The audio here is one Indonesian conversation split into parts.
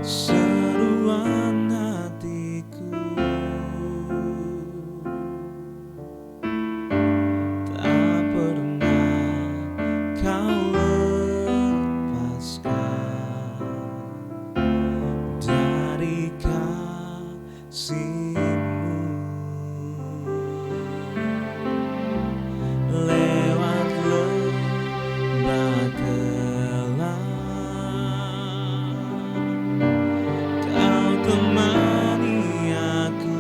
seruan hatiku. Tak pernah kau lepaskan dari kasih-Mu. Lewat lembah gelap, Kau temani aku.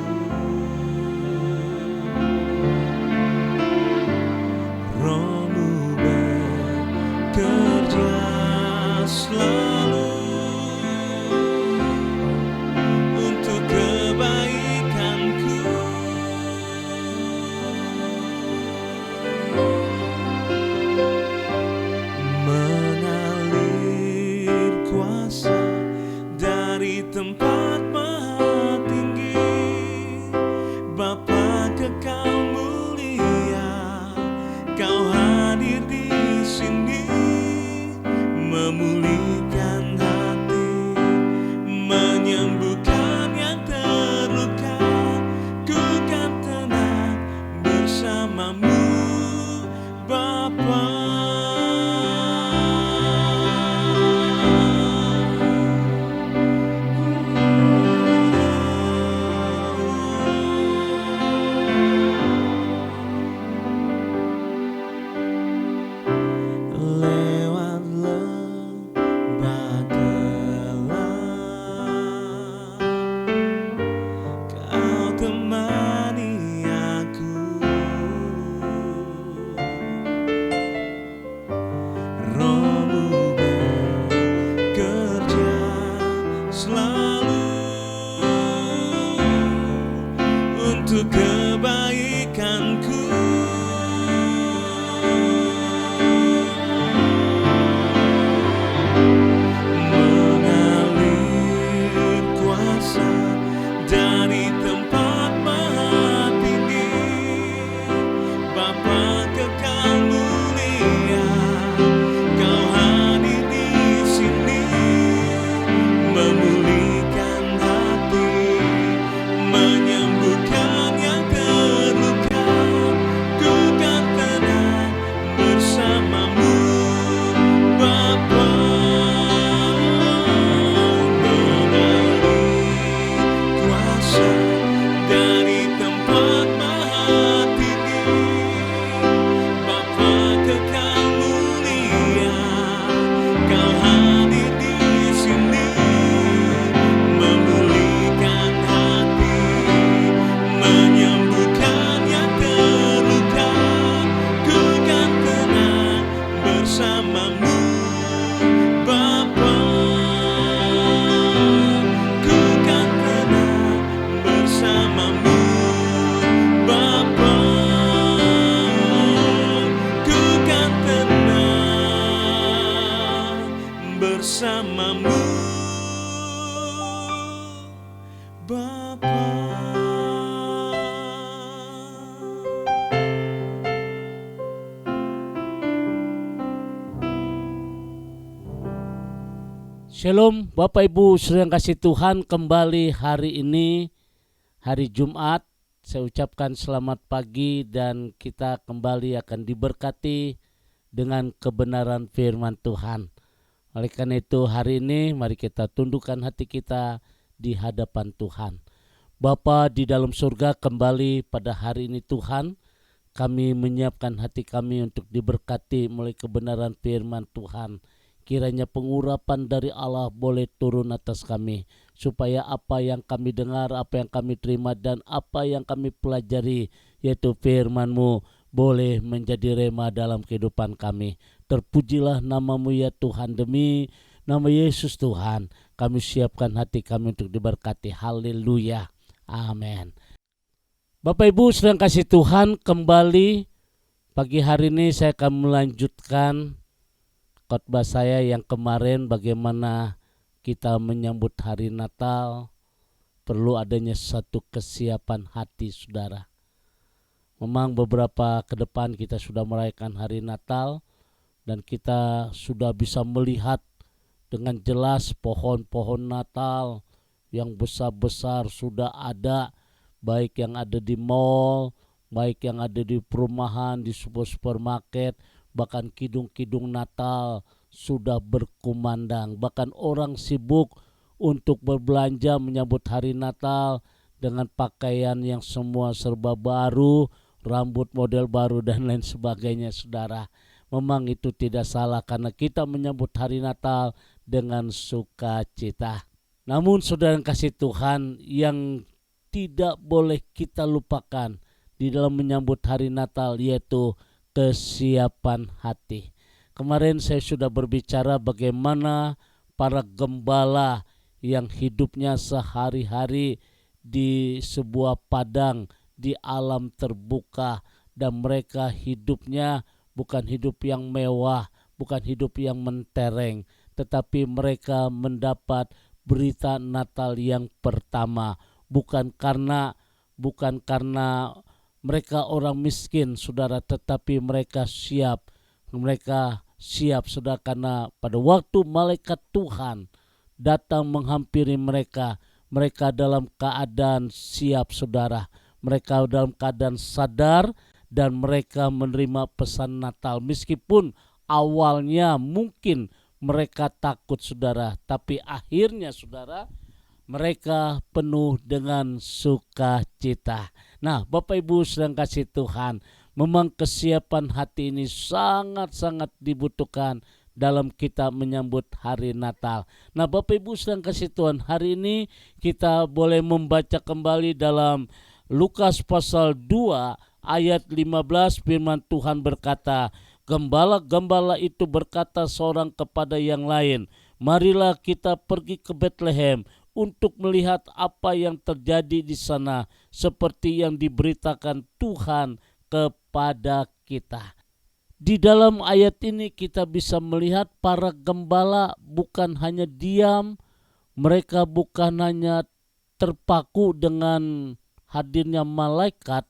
Roh-Mu bekerja selalu untuk kebaikanku. Mengalir kuasa dari tempat maha tinggi, Bapa kekal mulia, Kau hadir di sini, memulihkan hati, menyembuhkan yang terluka. Ku kan tenang bersama-Mu, Bapa. Lewat lembah gelap, Kau temani aku. Roh-Mu bekerja selalu untuk kebaikanku. Mengalir kuasa dari tempat maha tinggi, Bapa kekal mulia, Kau hadir di sini, memulihkan hati, menyembuhkan yang terluka. Ku kan tenang bersama-Mu, Bapa. Kuasa dari tempat maha tinggi, Bapa kekal mulia, Kau hadir di sini, memulihkan hati, menyembuhkan yang terluka. Ku kan tenang bersama-Mu, Bapa. Ku kan tenang bersama-Mu, Bapa. Ku kan tenang bersama-Mu, Bapa. Shalom Bapak Ibu saudara yang kasih Tuhan, kembali hari ini hari Jumat. Saya ucapkan selamat pagi dan kita kembali akan diberkati dengan kebenaran firman Tuhan. Oleh karena itu hari ini mari kita tundukkan hati kita di hadapan Tuhan. Bapa di dalam surga, kembali pada hari ini Tuhan, kami menyiapkan hati kami untuk diberkati melalui kebenaran firman Tuhan. Kiranya pengurapan dari Allah boleh turun atas kami, supaya apa yang kami dengar, apa yang kami terima, dan apa yang kami pelajari, yaitu firman-Mu, boleh menjadi rema dalam kehidupan kami. Terpujilah nama-Mu ya Tuhan, demi nama Yesus Tuhan, kami siapkan hati kami untuk diberkati. Haleluya, amin. Bapak Ibu sedang kasih Tuhan, kembali pagi hari ini saya akan melanjutkan khotbah saya yang kemarin, bagaimana kita menyambut hari Natal. Perlu adanya satu kesiapan hati saudara. Memang beberapa ke depan kita sudah merayakan hari Natal dan kita sudah bisa melihat dengan jelas pohon-pohon Natal yang besar-besar sudah ada, baik yang ada di mall, baik yang ada di perumahan, di supermarket, bahkan kidung-kidung Natal sudah berkumandang. Bahkan orang sibuk untuk berbelanja menyambut hari Natal dengan pakaian yang semua serba baru, rambut model baru dan lain sebagainya, saudara. Memang itu tidak salah karena kita menyambut hari Natal dengan sukacita. Namun saudara yang kasih Tuhan, yang tidak boleh kita lupakan di dalam menyambut hari Natal yaitu kesiapan hati. Kemarin saya sudah berbicara bagaimana para gembala yang hidupnya sehari-hari di sebuah padang di alam terbuka, dan mereka hidupnya bukan hidup yang mewah, bukan hidup yang mentereng, tetapi mereka mendapat berita Natal yang pertama bukan karena mereka orang miskin, saudara, tetapi mereka siap saudara, karena pada waktu malaikat Tuhan datang menghampiri mereka dalam keadaan siap, saudara. Mereka dalam keadaan sadar dan mereka menerima pesan Natal. Meskipun awalnya mungkin mereka takut, saudara, tapi akhirnya, saudara, mereka penuh dengan sukacita. Nah, Bapak Ibu sedang kasih Tuhan, memang kesiapan hati ini sangat-sangat dibutuhkan dalam kita menyambut hari Natal. Nah, Bapak Ibu sedang kasih Tuhan, hari ini kita boleh membaca kembali dalam Lukas pasal 2 ayat 15. Firman Tuhan berkata, gembala-gembala itu berkata seorang kepada yang lain, marilah kita pergi ke Betlehem untuk melihat apa yang terjadi di sana, seperti yang diberitakan Tuhan kepada kita. Di dalam ayat ini kita bisa melihat para gembala bukan hanya diam, mereka bukan hanya terpaku dengan hadirnya malaikat,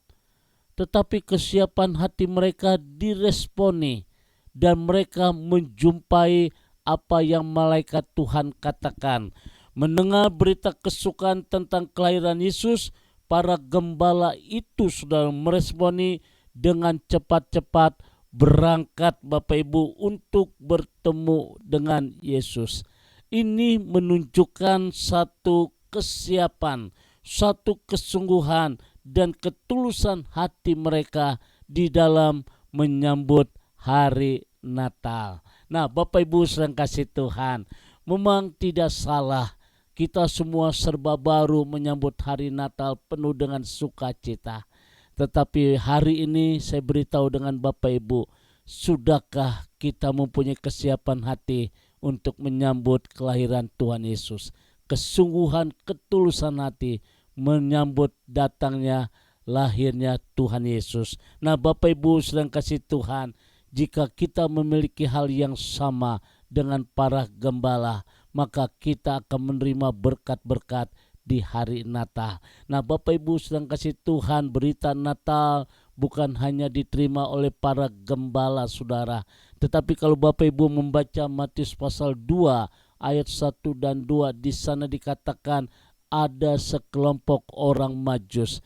tetapi kesiapan hati mereka diresponi dan mereka menjumpai apa yang malaikat Tuhan katakan. Mendengar berita kesukaan tentang kelahiran Yesus, para gembala itu sudah meresponi dengan cepat-cepat berangkat, Bapak Ibu, untuk bertemu dengan Yesus. Ini menunjukkan satu kesiapan, satu kesungguhan dan ketulusan hati mereka di dalam menyambut hari Natal. Nah, Bapak Ibu sedang kasih Tuhan, memang tidak salah kita semua serba baru menyambut hari Natal penuh dengan sukacita. Tetapi hari ini saya beritahu dengan Bapak Ibu, sudahkah kita mempunyai kesiapan hati untuk menyambut kelahiran Tuhan Yesus? Kesungguhan, ketulusan hati menyambut datangnya, lahirnya Tuhan Yesus. Nah, Bapak Ibu sedang kasih Tuhan, jika kita memiliki hal yang sama dengan para gembala, maka kita akan menerima berkat-berkat di hari Natal. Nah, Bapak Ibu sedang kasih Tuhan, berita Natal bukan hanya diterima oleh para gembala, saudara, tetapi kalau Bapak Ibu membaca Matius pasal 2 ayat 1 dan 2, di sana dikatakan ada sekelompok orang Majus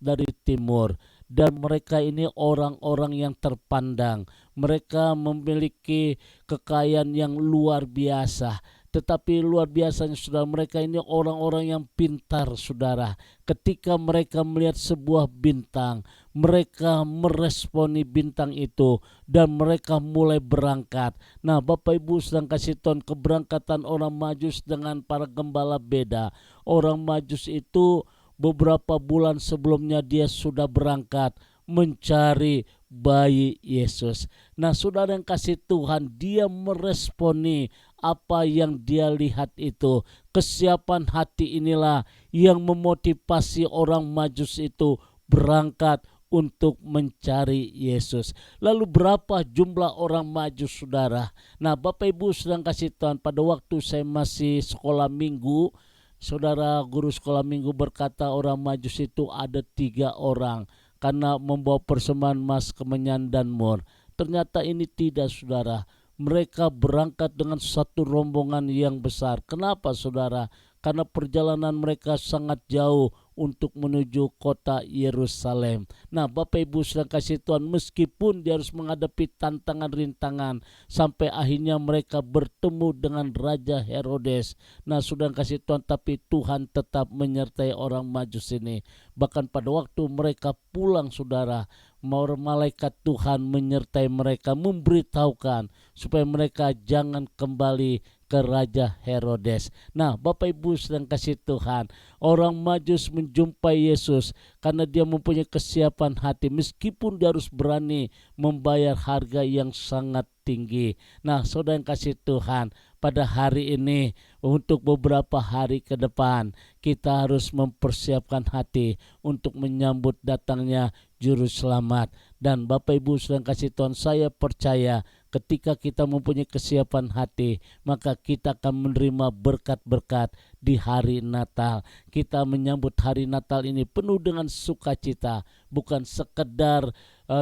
dari timur, dan mereka ini orang-orang yang terpandang. Mereka memiliki kekayaan yang luar biasa. Tetapi luar biasanya, saudara, mereka ini orang-orang yang pintar, saudara. Ketika mereka melihat sebuah bintang, mereka meresponi bintang itu dan mereka mulai berangkat. Nah, Bapak Ibu sedang kasih tahu, keberangkatan orang Majus dengan para gembala beda. Orang Majus itu beberapa bulan sebelumnya dia sudah berangkat mencari bayi Yesus. Nah, saudara yang kasih Tuhan, dia meresponi apa yang dia lihat itu. Kesiapan hati inilah yang memotivasi orang Majus itu berangkat untuk mencari Yesus. Lalu berapa jumlah orang Majus, saudara? Nah, Bapak Ibu sedang kasih Tuhan, pada waktu saya masih sekolah minggu, saudara, guru sekolah minggu berkata orang Majus itu ada 3 orang karena membawa persembahan emas, kemenyan dan mur. Ternyata ini tidak, saudara. mereka berangkat dengan satu rombongan yang besar. Kenapa saudara? Karena perjalanan mereka sangat jauh untuk menuju kota Yerusalem. Nah, Bapak Ibu sedang kasih Tuhan, meskipun dia harus menghadapi tantangan-rintangan sampai akhirnya mereka bertemu dengan Raja Herodes. Nah, sudah kasih Tuhan, tapi Tuhan tetap menyertai orang Majus ini. Bahkan pada waktu mereka pulang saudara, malaikat Tuhan menyertai mereka, memberitahukan supaya mereka jangan kembali ke Raja Herodes. Nah, Bapak Ibu sedang kasih Tuhan, orang Majus menjumpai Yesus karena dia mempunyai kesiapan hati meskipun dia harus berani membayar harga yang sangat tinggi. Nah, saudara yang kasih Tuhan, pada hari ini untuk beberapa hari ke depan kita harus mempersiapkan hati untuk menyambut datangnya Juru Selamat. Dan Bapak Ibu sedang kasih Tuhan, saya percaya ketika kita mempunyai kesiapan hati, maka kita akan menerima berkat-berkat di hari Natal. Kita menyambut hari Natal ini penuh dengan sukacita, bukan sekedar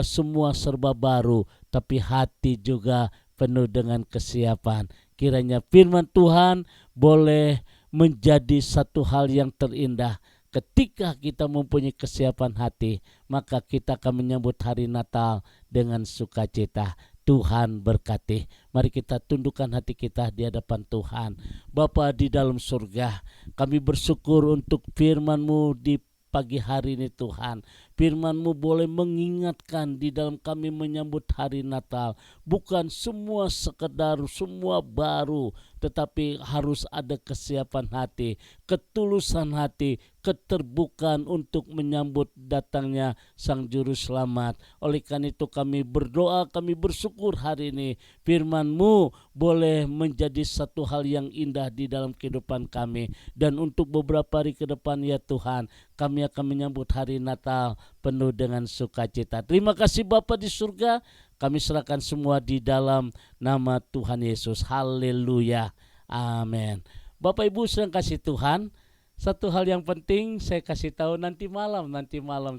semua serba baru, tapi hati juga penuh dengan kesiapan. Kiranya firman Tuhan boleh menjadi satu hal yang terindah. Ketika kita mempunyai kesiapan hati, maka kita akan menyambut hari Natal dengan sukacita. Tuhan berkati. Mari kita tundukkan hati kita di hadapan Tuhan. Bapa di dalam surga, kami bersyukur untuk firman-Mu di pagi hari ini Tuhan. Firman-Mu boleh mengingatkan di dalam kami menyambut hari Natal. Bukan semua sekedar semua baru, tetapi harus ada kesiapan hati, ketulusan hati, keterbukaan untuk menyambut datangnya Sang Juru Selamat. Oleh karena itu kami berdoa, kami bersyukur hari ini firman-Mu boleh menjadi satu hal yang indah di dalam kehidupan kami. Dan untuk beberapa hari ke depan ya Tuhan, kami akan menyambut hari Natal penuh dengan sukacita. Terima kasih Bapa di surga, kami serahkan semua di dalam nama Tuhan Yesus. Haleluya. Amin. Bapak Ibu sedang kasih Tuhan, satu hal yang penting saya kasih tahu nanti malam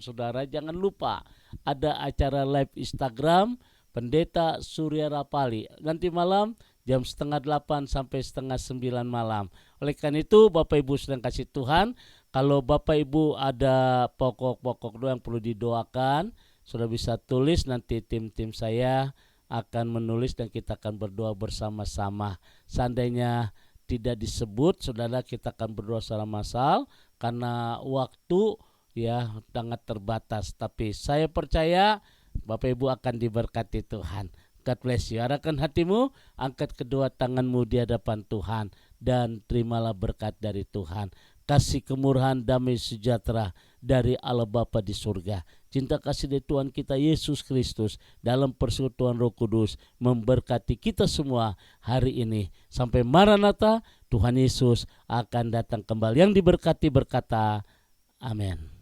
saudara, jangan lupa ada acara live Instagram Pendeta Surya Rapali. Nanti malam jam 8:30 sampai 8:30 malam. Oleh karena itu Bapak Ibu sedang kasih Tuhan, kalau Bapak Ibu ada pokok-pokok doa yang perlu didoakan, sudah bisa tulis, nanti tim-tim saya akan menulis dan kita akan berdoa bersama-sama. Seandainya tidak disebut, saudara, kita akan berdoa secara massal karena waktu ya sangat terbatas. Tapi saya percaya Bapak Ibu akan diberkati Tuhan. God bless you. Arahkan hatimu, angkat kedua tanganmu di hadapan Tuhan dan terimalah berkat dari Tuhan. Kasih kemurahan, damai sejahtera dari Allah Bapa di surga, cinta kasih dari Tuhan kita Yesus Kristus dalam persekutuan Roh Kudus memberkati kita semua hari ini. Sampai Maranatha, Tuhan Yesus akan datang kembali. Yang diberkati berkata, amin.